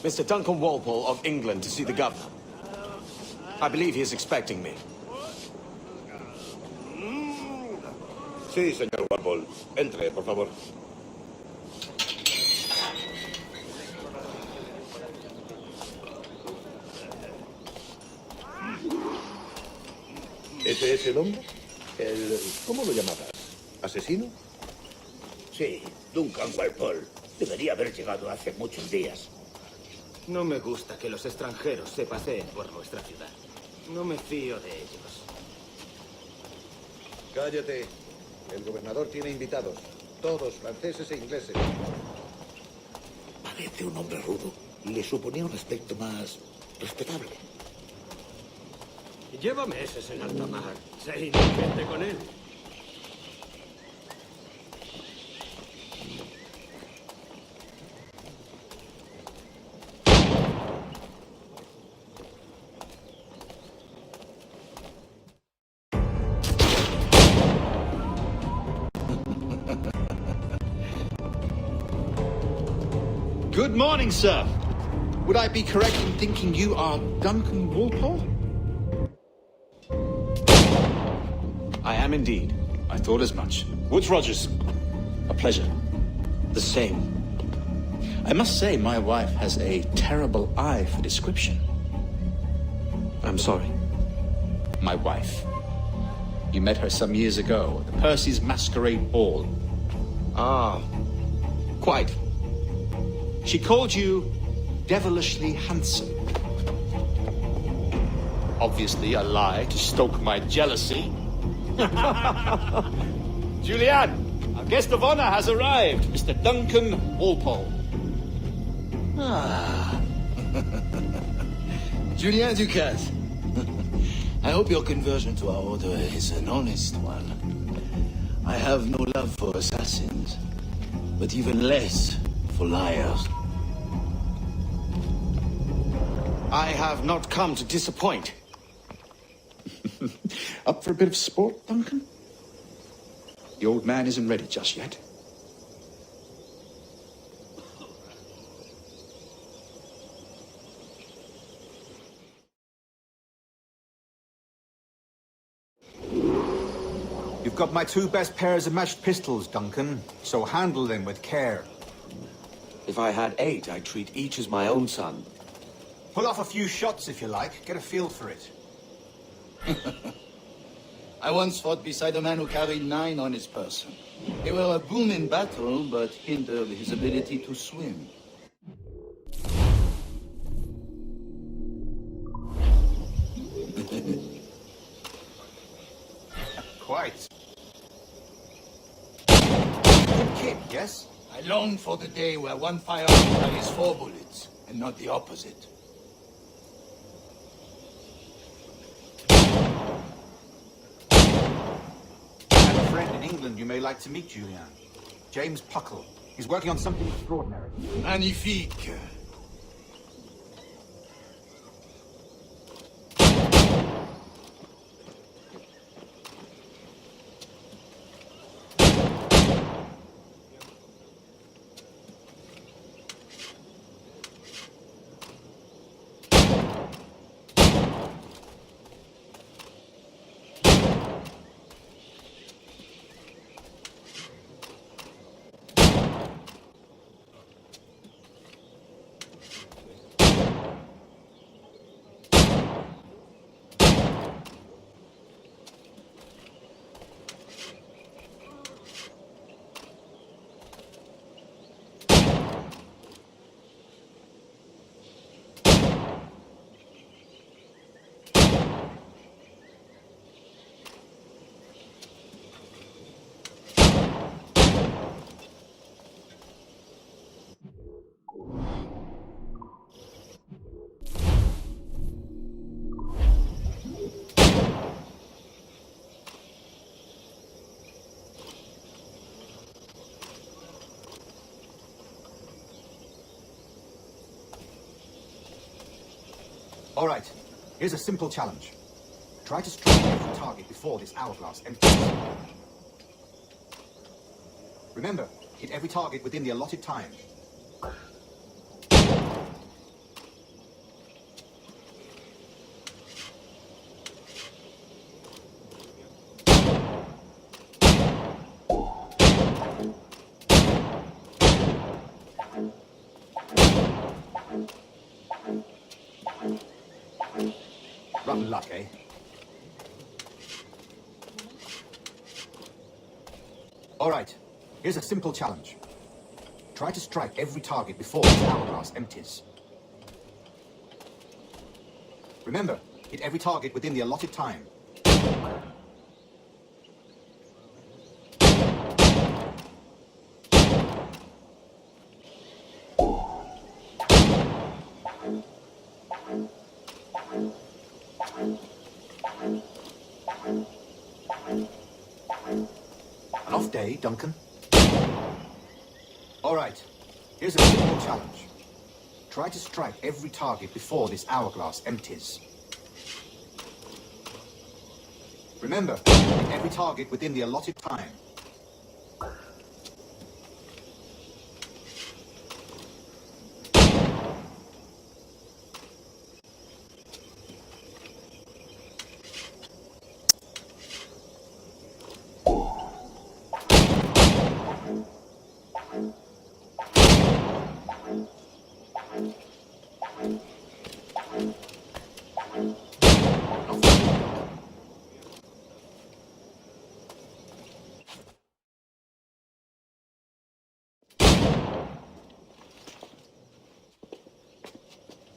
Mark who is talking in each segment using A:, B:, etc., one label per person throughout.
A: Mr. Duncan Walpole of England to see the governor. I believe he is expecting me.
B: Sí, señor Walpole. Entre, por favor. ¿Ese es el hombre? ¿Cómo lo llamabas? ¿Asesino?
C: Sí, Duncan Walpole. Debería haber llegado hace muchos días.
A: No me gusta que los extranjeros se paseen por nuestra ciudad. No me fío de ellos.
B: Cállate. El gobernador tiene invitados. Todos franceses e ingleses.
C: Parece un hombre rudo. Le suponía un aspecto más respetable.
A: Llévame ese en alta mar. Sé inocente con él.
D: Good morning, sir. Would I be correct in thinking you are Duncan Walpole?
A: I am indeed.
D: I thought as much. Woods Rogers, a pleasure.
A: The same.
D: I must say, my wife has a terrible eye for description.
A: I'm sorry.
D: My wife. You met her some years ago at the Percy's Masquerade Ball.
A: Ah, quite.
D: She called you devilishly handsome. Obviously a lie to stoke my jealousy. Julianne, our guest of honor has arrived, Mr. Duncan Walpole.
E: Ah. Julien Ducasse. I hope your conversion to our order is an honest one. I have no love for assassins, but even less for liars.
A: I have not come to disappoint.
D: Up for a bit of sport, Duncan? The old man isn't ready just yet.
F: You've got my two best pairs of matched pistols, Duncan, so handle them with care.
A: If I had 8, I'd treat each as my own son.
F: Pull off a few shots if you like, get a feel for it.
E: I once fought beside a man who carried 9 on his person. They were a boon in battle, but hindered his ability to swim.
F: Quite. Good kid, yes?
E: I long for the day where one firearm carries 4 bullets, and not the opposite.
F: In England, you may like to meet Julian. James Puckle. He's working on something extraordinary.
E: Magnifique.
F: All right, here's a simple challenge. Try to strike every target before this hourglass empties. Remember, hit every target within the allotted time. luck, eh? All right, here's a simple challenge. Try to strike every target before the hourglass empties. Remember, hit every target within the allotted time. An off day, Duncan. All right, here's a simple challenge. Try to strike every target before this hourglass empties. Remember, hit every target within the allotted time.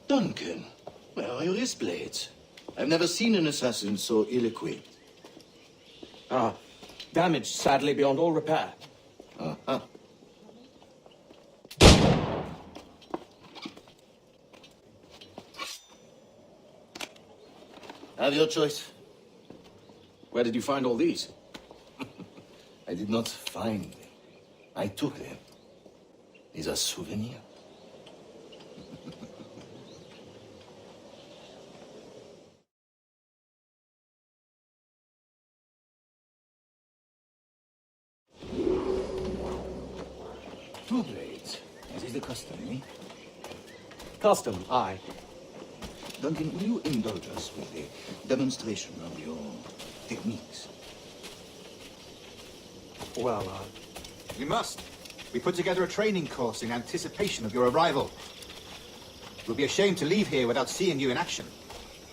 E: Duncan, where are your wrist blades? I've never seen an assassin so ill-equipped.
G: Ah, damaged sadly beyond all repair.
E: Uh-huh. Have your choice.
G: Where did you find all these?
E: I did not find them. I took them. These are souvenirs. Two blades. As is the custom, eh?
G: Custom, aye.
E: Duncan, will you indulge us with a demonstration of your techniques?
G: Well,
F: We must. We put together a training course in anticipation of your arrival. It would be a shame to leave here without seeing you in action.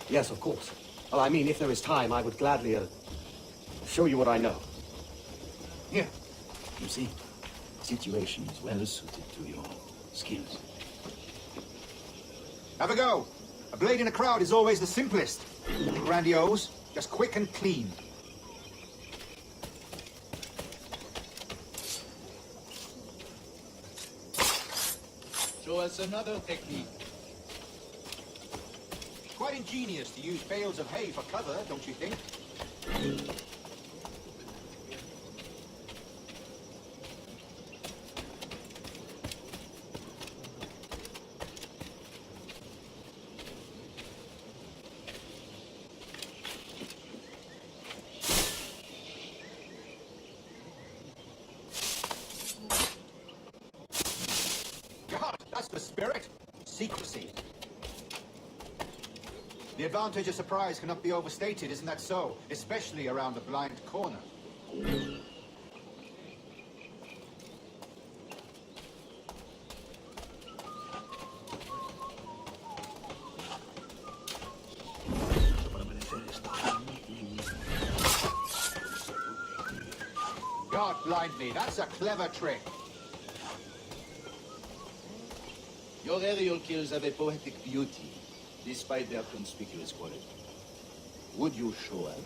G: yes, of course. Well, I mean, if there is time, I would gladly show you what I know.
E: Here. You see, situation is well suited to your skills.
F: Have a go. A blade in a crowd is always the simplest. Nothing grandiose, just quick and clean.
E: Show us another technique.
F: Quite ingenious to use bales of hay for cover, don't you think? God, that's the spirit. Secrecy. The advantage of surprise cannot be overstated, isn't that so? Especially around a blind corner. God blind me, that's a clever trick.
E: Your aerial kills have a poetic beauty, despite their conspicuous quality. Would you show us?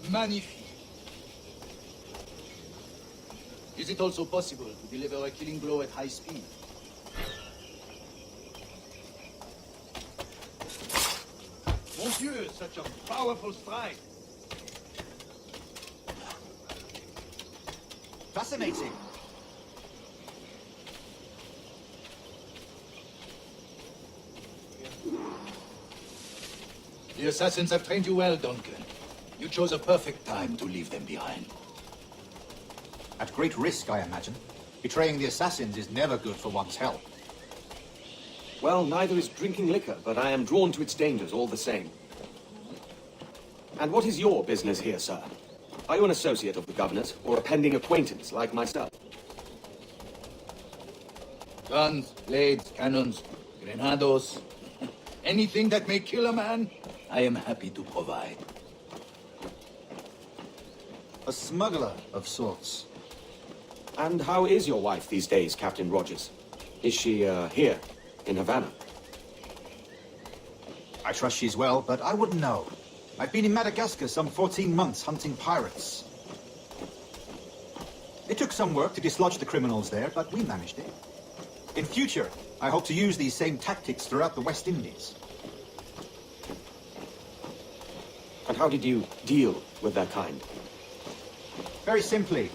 E: Magnifique. Is it also possible to deliver a killing blow at high speed? Mon Dieu, such a powerful strike!
F: Fascinating.
E: The assassins have trained you well, Duncan. You chose a perfect time to leave them behind.
F: At great risk, I imagine. Betraying the assassins is never good for one's health.
G: Well, neither is drinking liquor, but I am drawn to its dangers all the same. And what is your business here, sir? Are you an associate of the governor's, or a pending acquaintance like myself?
E: Guns, blades, cannons, grenados. Anything that may kill a man, I am happy to provide.
F: A smuggler of sorts.
G: And how is your wife these days, Captain Rogers? Is she, here, in Havana?
F: I trust she's well, but I wouldn't know. I've been in Madagascar some 14 months hunting pirates. It took some work to dislodge the criminals there, but we managed it. In future, I hope to use these same tactics throughout the West Indies.
G: And how did you deal with their kind?
F: Very simply.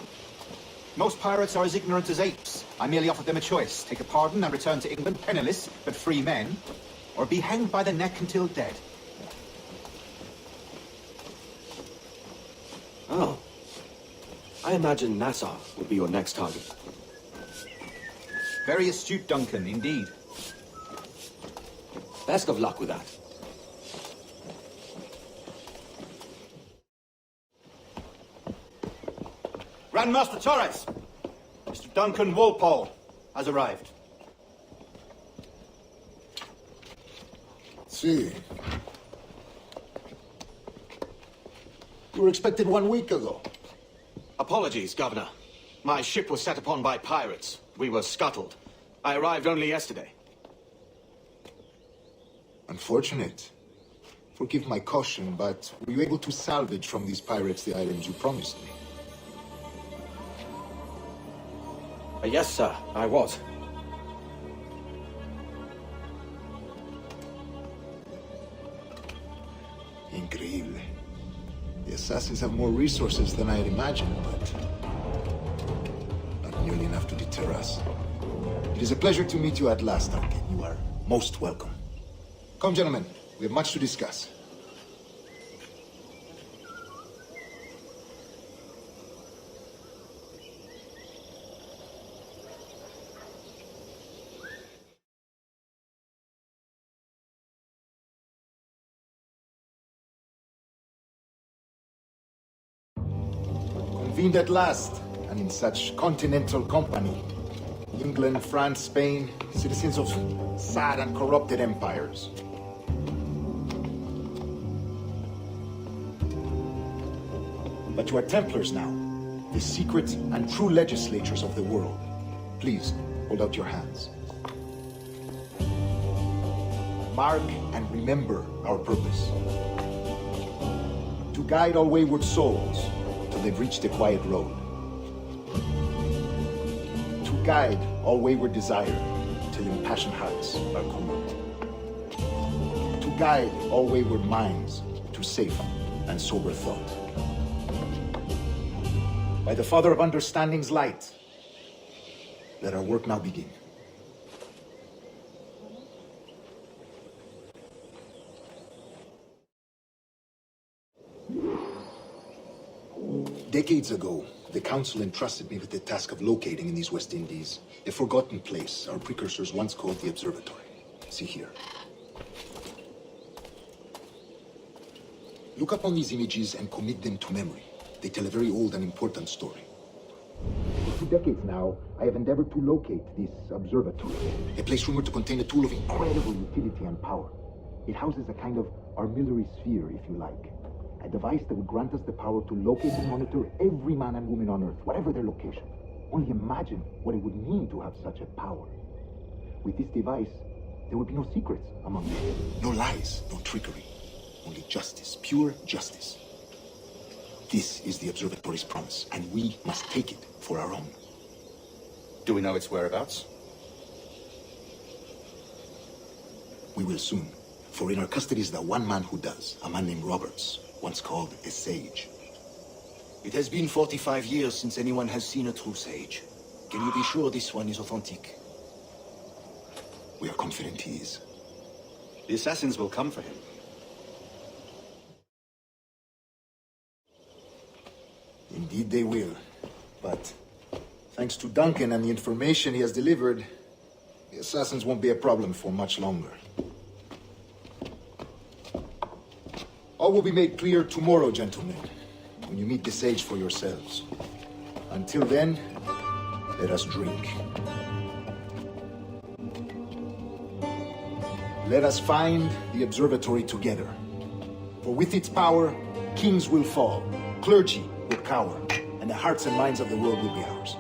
F: Most pirates are as ignorant as apes. I merely offered them a choice. Take a pardon and return to England penniless, but free men, or be hanged by the neck until dead.
G: Oh. I imagine Nassau would be your next target.
F: Very astute, Duncan, indeed.
G: Best of luck with that.
F: Grandmaster Torres! Mr. Duncan Walpole has arrived.
H: See. You were expected 1 week ago.
G: Apologies, Governor. My ship was set upon by pirates. We were scuttled. I arrived only yesterday.
H: Unfortunate. Forgive my caution, but were you able to salvage from these pirates the items you promised me?
G: Yes, sir, I was.
H: Increíble. The Assassins have more resources than I had imagined, but not nearly enough to deter us. It is a pleasure to meet you at last, Duncan. You are most welcome. Come, gentlemen. We have much to discuss. Convened at last, and in such continental company. England, France, Spain, citizens of sad and corrupted empires. But you are Templars now, the secret and true legislators of the world. Please, hold out your hands. Mark and remember our purpose. To guide all wayward souls till they've reached the quiet road. To guide all wayward desire till impassioned hearts are cooled. To guide all wayward minds to safe and sober thought. By the Father of Understanding's light, let our work now begin. Decades ago, the Council entrusted me with the task of locating in these West Indies a forgotten place our precursors once called the Observatory. See here. Look upon these images and commit them to memory. They tell a very old and important story. For 2 decades now, I have endeavored to locate this observatory, a place rumored to contain a tool of incredible utility and power. It houses a kind of armillary sphere, if you like. A device that would grant us the power to locate and monitor every man and woman on Earth, whatever their location. Only imagine what it would mean to have such a power. With this device, there would be no secrets among us. No lies, no trickery. Only justice, pure justice. This is the observatory's promise, and we must take it for our own.
F: Do we know its whereabouts?
H: We will soon. For in our custody is the one man who does, a man named Roberts, once called a sage.
E: It has been 45 years since anyone has seen a true sage. Can you be sure this one is authentic?
H: We are confident he is.
F: The Assassins will come for him.
H: Indeed they will. But thanks to Duncan and the information he has delivered, the Assassins won't be a problem for much longer. All will be made clear tomorrow, gentlemen, when you meet the sage for yourselves. Until then, let us drink. Let us find the observatory together. For with its power, kings will fall, clergy will cower, and the hearts and minds of the world will be ours.